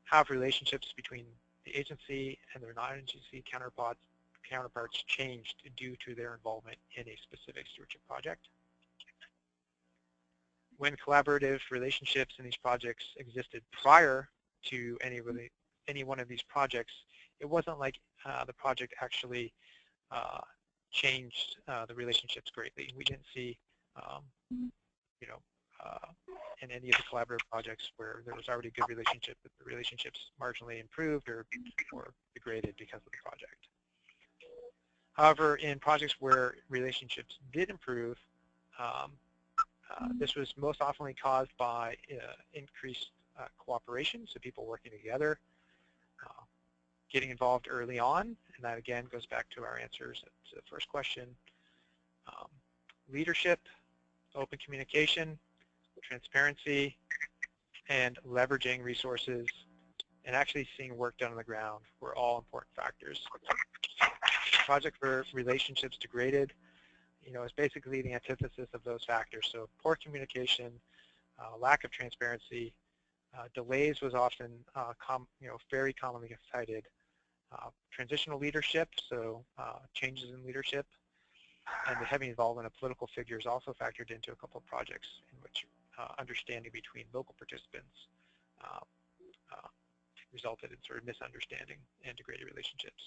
how have relationships between the agency and their non-agency counterparts changed due to their involvement in a specific stewardship project? When collaborative relationships in these projects existed prior to any one of these projects, it wasn't like the project actually changed the relationships greatly. We didn't see, you know, in any of the collaborative projects where there was already a good relationship, that the relationships marginally improved or degraded because of the project. However, in projects where relationships did improve, this was most often caused by increased cooperation, so people working together, getting involved early on, and that again goes back to our answers to the first question. Leadership, open communication, transparency, and leveraging resources, and actually seeing work done on the ground were all important factors. Project where relationships degraded, is basically the antithesis of those factors. So poor communication, lack of transparency, delays was often very commonly cited. Transitional leadership, so changes in leadership, and the heavy involvement of political figures also factored into a couple of projects in which understanding between local participants resulted in sort of misunderstanding and degraded relationships.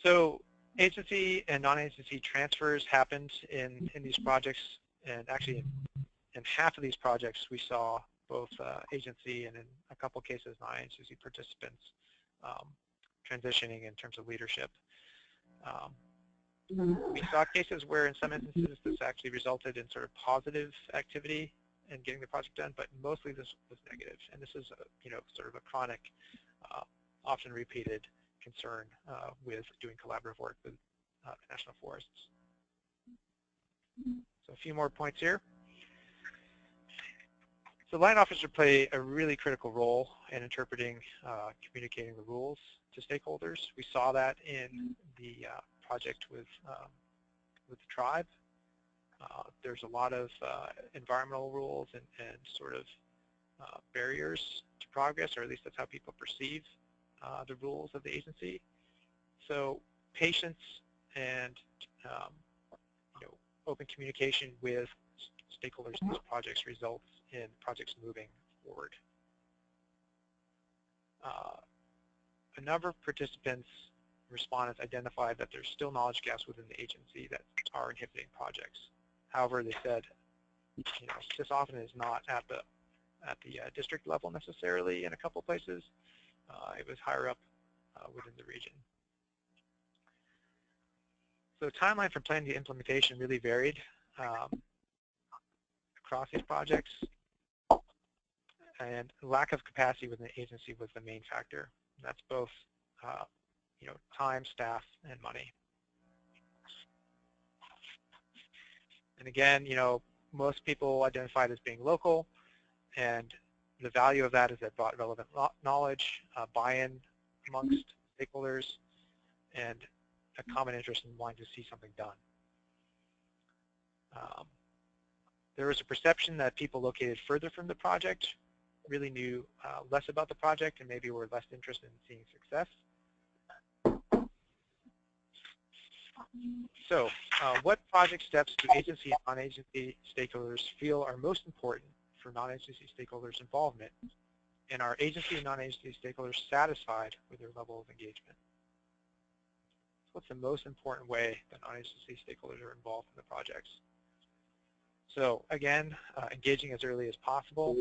So agency and non-agency transfers happened in these projects, and actually in half of these projects we saw both agency and in a couple cases non-agency participants transitioning in terms of leadership. We saw cases where in some instances this actually resulted in sort of positive activity in getting the project done, but mostly this was negative. And this is sort of a chronic, often repeated concern with doing collaborative work with the national forests. So a few more points here. So line officers play a really critical role in interpreting, communicating the rules to stakeholders. We saw that in the project with the tribe. There's a lot of environmental rules and sort of barriers to progress, or at least that's how people perceive the rules of the agency. So patience and open communication with stakeholders in these projects results in projects moving forward. A number of participants, respondents, identified that there's still knowledge gaps within the agency that are inhibiting projects. However, they said, this often is not at the district level necessarily in a couple places. It was higher up within the region. So timeline from planning to implementation really varied across these projects, and lack of capacity within the agency was the main factor. That's both time, staff, and money. And again, most people identified as being local, and the value of that is that brought relevant knowledge, buy-in amongst stakeholders, and a common interest in wanting to see something done. There was a perception that people located further from the project really knew less about the project and maybe were less interested in seeing success. So what project steps do agency and non-agency stakeholders feel are most important for non-agency stakeholders' involvement? And are agency and non-agency stakeholders satisfied with their level of engagement? What's the most important way that non-agency stakeholders are involved in the projects? So again, engaging as early as possible,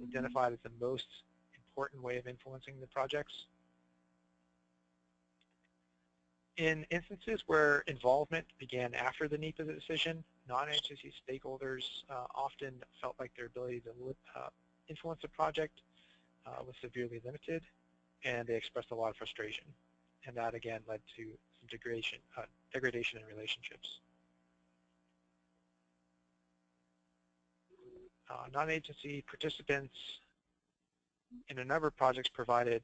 identified as the most important way of influencing the projects. In instances where involvement began after the NEPA decision, non-agency stakeholders often felt like their ability to influence the project was severely limited, and they expressed a lot of frustration. And that again led to some degradation in relationships. Non-agency participants in a number of projects provided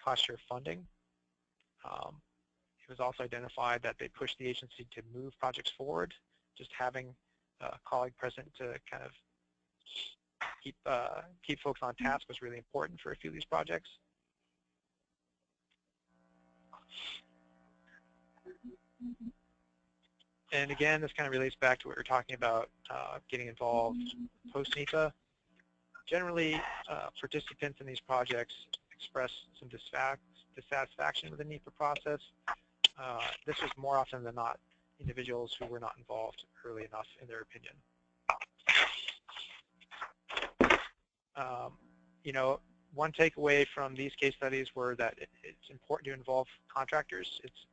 cost share funding. It was also identified that they pushed the agency to move projects forward. Just having a colleague present to kind of keep folks on task was really important for a few of these projects. And again, this kind of relates back to what we're talking about, getting involved post-NEPA. Generally, participants in these projects express some dissatisfaction with the NEPA process. This was more often than not individuals who were not involved early enough in their opinion. You know, one takeaway from these case studies were that it's important to involve contractors. It's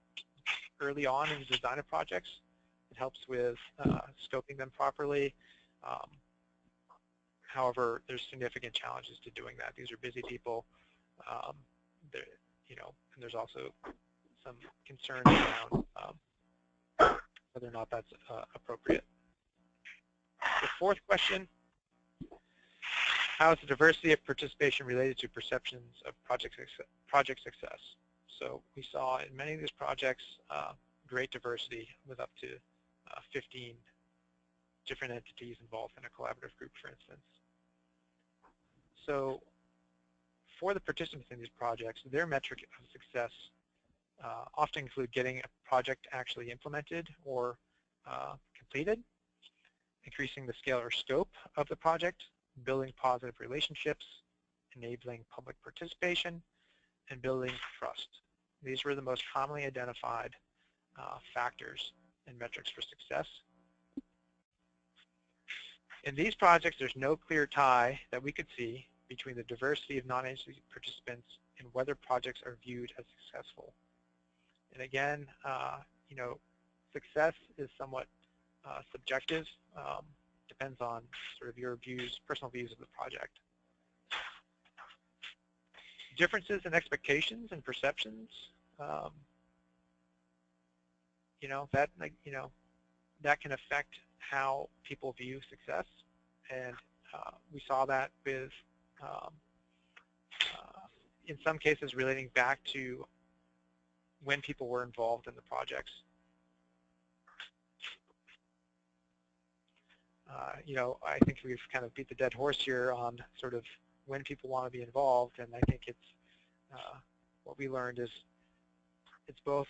early on in the design of projects. It helps with scoping them properly. However, there's significant challenges to doing that. These are busy people, you know, and there's also some concerns around whether or not that's appropriate. The fourth question: how is the diversity of participation related to perceptions of project success? So we saw in many of these projects great diversity with up to 15 different entities involved in a collaborative group, for instance. So for the participants in these projects, their metric of success often include getting a project actually implemented or completed, increasing the scale or scope of the project, building positive relationships, enabling public participation, and building trust. These were the most commonly identified factors and metrics for success. In these projects, there's no clear tie that we could see between the diversity of non-agency participants and whether projects are viewed as successful. And again, you know, success is somewhat subjective, depends on sort of your views, personal views of the project. Differences in expectations and perceptions, you know, that can affect how people view success, and we saw that with, in some cases, relating back to when people were involved in the projects. You know, I think we've kind of beat the dead horse here on sort of when people want to be involved, and I think it's what we learned is it's both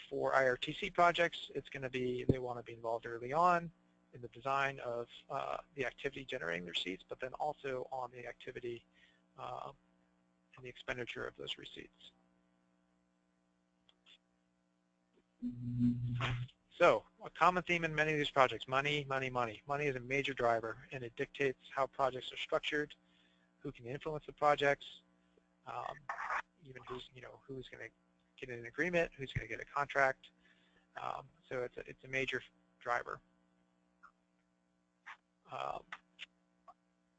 for IRTC projects, it's going to be they want to be involved early on in the design of the activity generating the receipts, but then also on the activity and the expenditure of those receipts. So a common theme in many of these projects: money, money, money. Money is a major driver, and it dictates how projects are structured, who can influence the projects, even who's going to get an agreement, who's going to get a contract. So it's a major driver.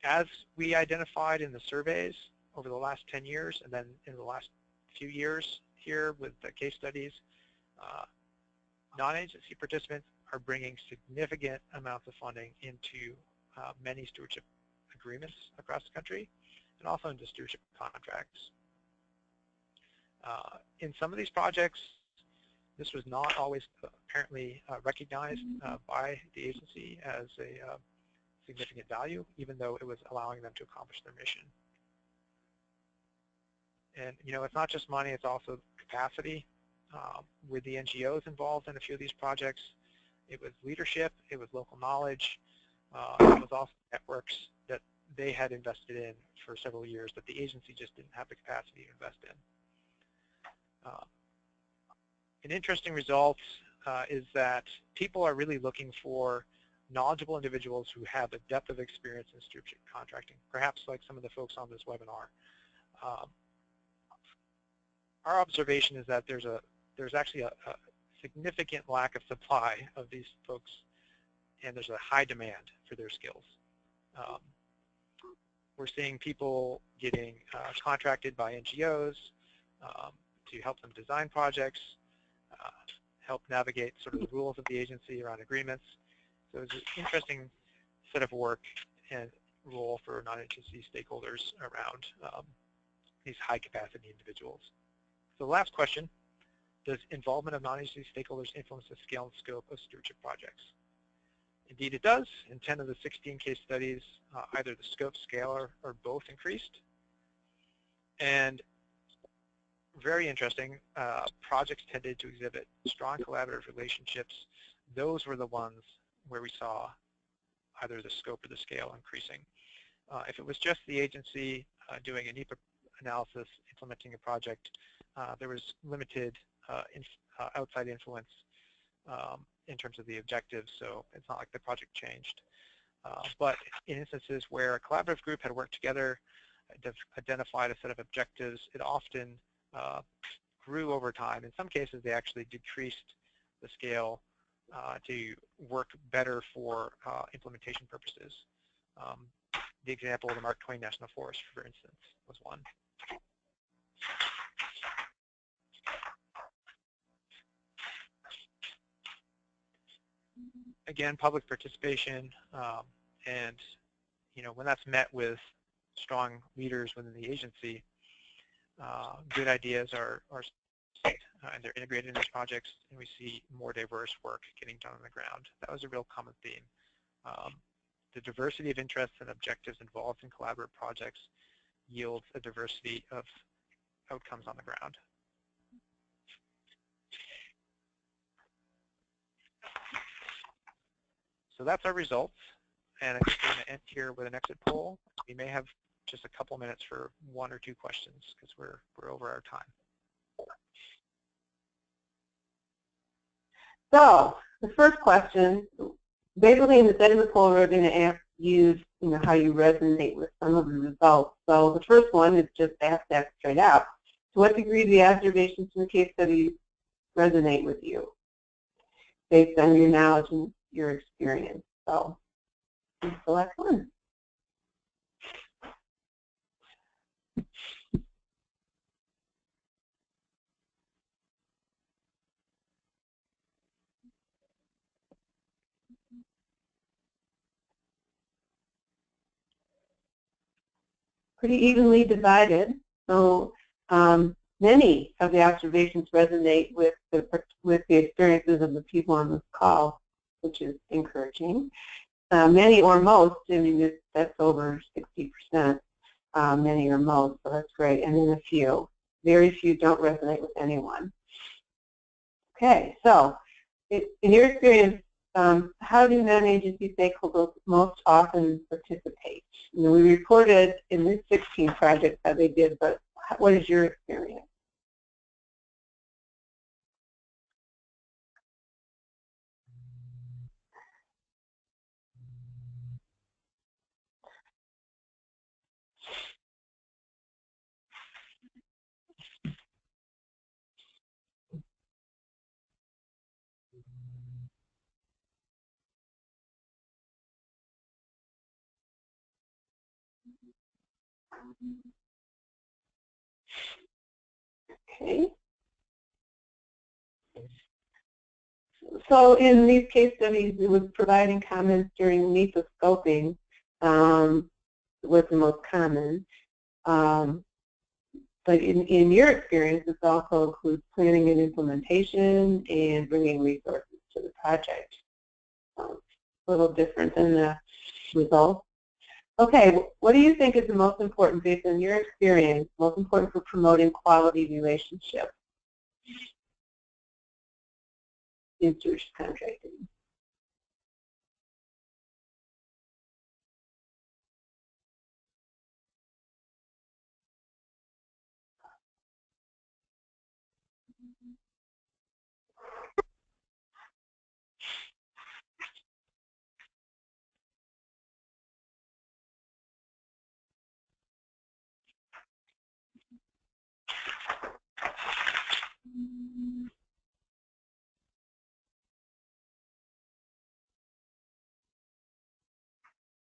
As we identified in the surveys over the last 10 years, and then in the last few years here with the case studies, non-agency participants are bringing significant amounts of funding into many stewardship agreements across the country, and also into stewardship contracts. In some of these projects, this was not always apparently recognized by the agency as a significant value, even though it was allowing them to accomplish their mission. And you know, it's not just money; it's also capacity. With the NGOs involved in a few of these projects, it was leadership, it was local knowledge, it was also networks that they had invested in for several years that the agency just didn't have the capacity to invest in. An interesting result is that people are really looking for knowledgeable individuals who have a depth of experience in stewardship contracting, perhaps like some of the folks on this webinar. Our observation is that there's actually a significant lack of supply of these folks, and there's a high demand for their skills. We're seeing people getting contracted by NGOs to help them design projects, help navigate sort of the rules of the agency around agreements. So it's an interesting set of work and role for non-agency stakeholders around these high-capacity individuals. So the last question: does involvement of non-agency stakeholders influence the scale and scope of stewardship projects? Indeed it does. In 10 of the 16 case studies, either the scope, scale, or both increased. And very interesting, projects tended to exhibit strong collaborative relationships. Those were the ones where we saw either the scope or the scale increasing. If it was just the agency doing a NEPA analysis, implementing a project, there was limited outside influence in terms of the objectives, so it's not like the project changed. But in instances where a collaborative group had worked together, identified a set of objectives, it often grew over time. In some cases, they actually decreased the scale to work better for implementation purposes. The example of the Mark Twain National Forest, for instance, was one. Again, public participation, and when that's met with strong leaders within the agency, good ideas are and they're integrated in these projects, and we see more diverse work getting done on the ground. That was a real common theme. The diversity of interests and objectives involved in collaborative projects yields a diversity of outcomes on the ground. So that's our results, and I think we're going to end here with an exit poll. We may have just a couple minutes for 1 or 2 questions because we're over our time. So the first question, basically in the setting of the poll, we're going to ask you, how you resonate with some of the results. So the first one is just ask that straight out. To what degree do the observations from the case studies resonate with you based on your knowledge and your experience? So select one. Pretty evenly divided. So many of the observations resonate with the experiences of the people on this call, which is encouraging. Many or most, I mean, that's over 60%, many or most, so that's great. And then a few, very few don't resonate with anyone. Okay, so in your experience, how do non-agency stakeholders most often participate? We reported in this 16 projects how they did, but what is your experience? Okay. So in these case studies, it was providing comments during NEPA scoping was the most common. But in your experience, this also includes planning and implementation and bringing resources to the project. A little different than the results. Okay, what do you think is the most important, based on your experience, most important for promoting quality relationships in stewardship contracting?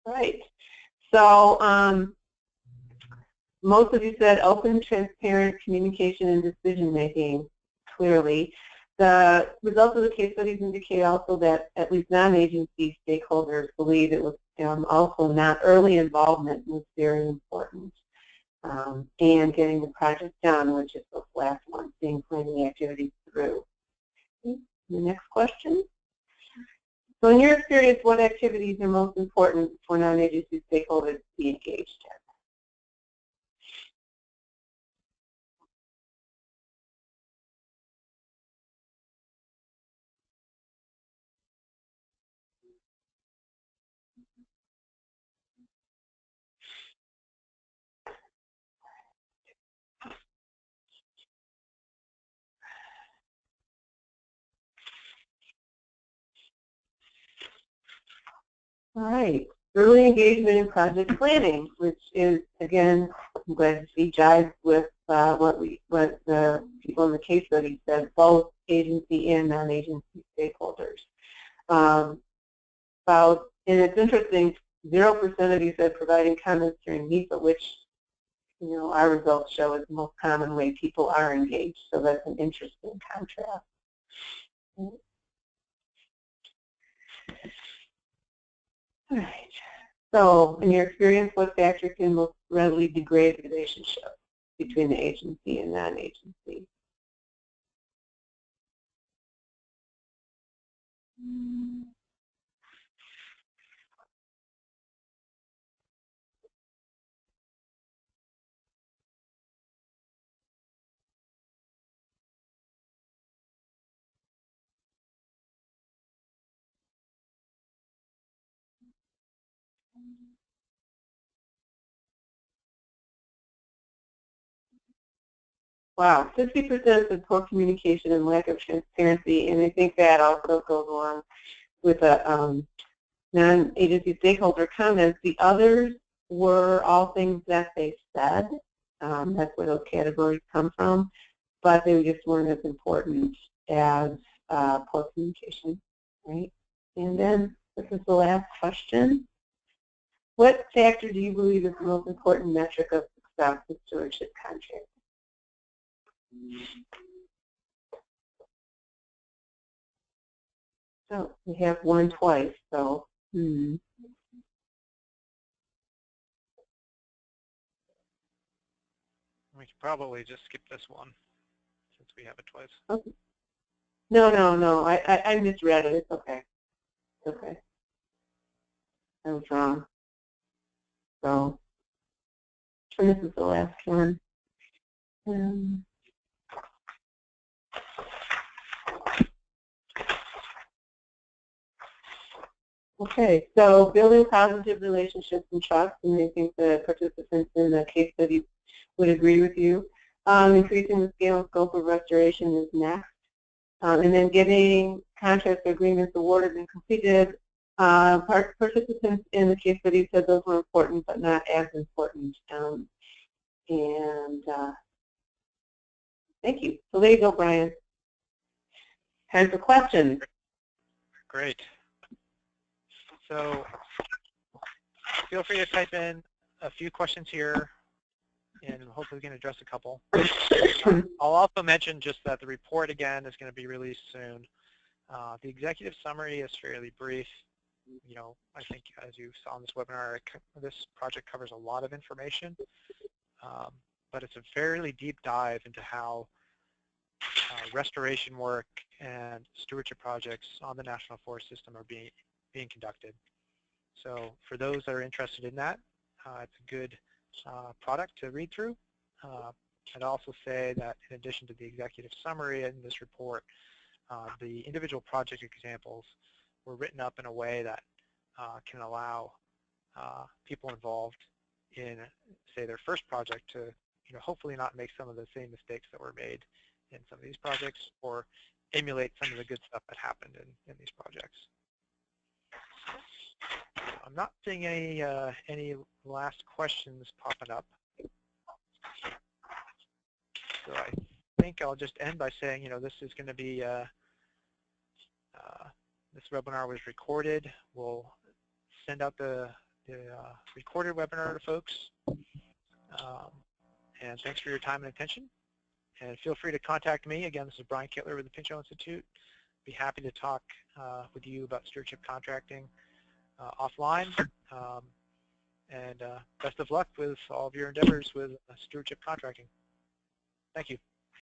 Right. So most of you said open, transparent communication and decision making, clearly. The results of the case studies indicate also that at least non-agency stakeholders believe it was also not early involvement was very important. And getting the project done, which is the last one, seeing planning activities through. The next question. So in your experience, what activities are most important for non-agency stakeholders to be engaged in? All right, early engagement in project planning, which is, again, I'm glad to see jives with what the people in the case study said, both agency and non-agency stakeholders. And it's interesting, 0% of you said providing comments during NEPA, which, you know, our results show is the most common way people are engaged. So that's an interesting contrast. All right. So, in your experience, what factor can most readily degrade relationships between the agency and non-agency? Wow, 50% is poor communication and lack of transparency, and I think that also goes along with a non-agency stakeholder comments. The others were all things that they said. That's where those categories come from, but they just weren't as important as poor communication, right? And then this is the last question. What factor do you believe is the most important metric of success with stewardship contracts? So we have one twice, so We can probably just skip this one since we have it twice. Okay. No. I misread it. It's okay. It's okay. I was wrong. So, and this is the last one. Okay, so building positive relationships and trust, and I think the participants in the case study would agree with you. Increasing the scale and scope of restoration is next. And then getting contract agreements awarded and completed. Participants in the case study said those were important, but not as important. Thank you. So there you go, Brian. Time for questions. Great. So feel free to type in a few questions here, and hopefully we can address a couple. I'll also mention just that the report, again, is going to be released soon. The executive summary is fairly brief. You know, I think as you saw in this webinar, this project covers a lot of information, but it's a fairly deep dive into how restoration work and stewardship projects on the National Forest System are being conducted. So for those that are interested in that, it's a good product to read through. I'd also say that in addition to the executive summary in this report, the individual project examples were written up in a way that can allow people involved in, say, their first project to, you know, hopefully not make some of the same mistakes that were made in some of these projects, or emulate some of the good stuff that happened in these projects. I'm not seeing any last questions popping up. So I think I'll just end by saying, you know, this is going to be, this webinar was recorded. We'll send out the recorded webinar to folks. And thanks for your time and attention. And feel free to contact me. Again, this is Brian Kittler with the Pinchot Institute. Be happy to talk with you about stewardship contracting offline. And best of luck with all of your endeavors with stewardship contracting. Thank you.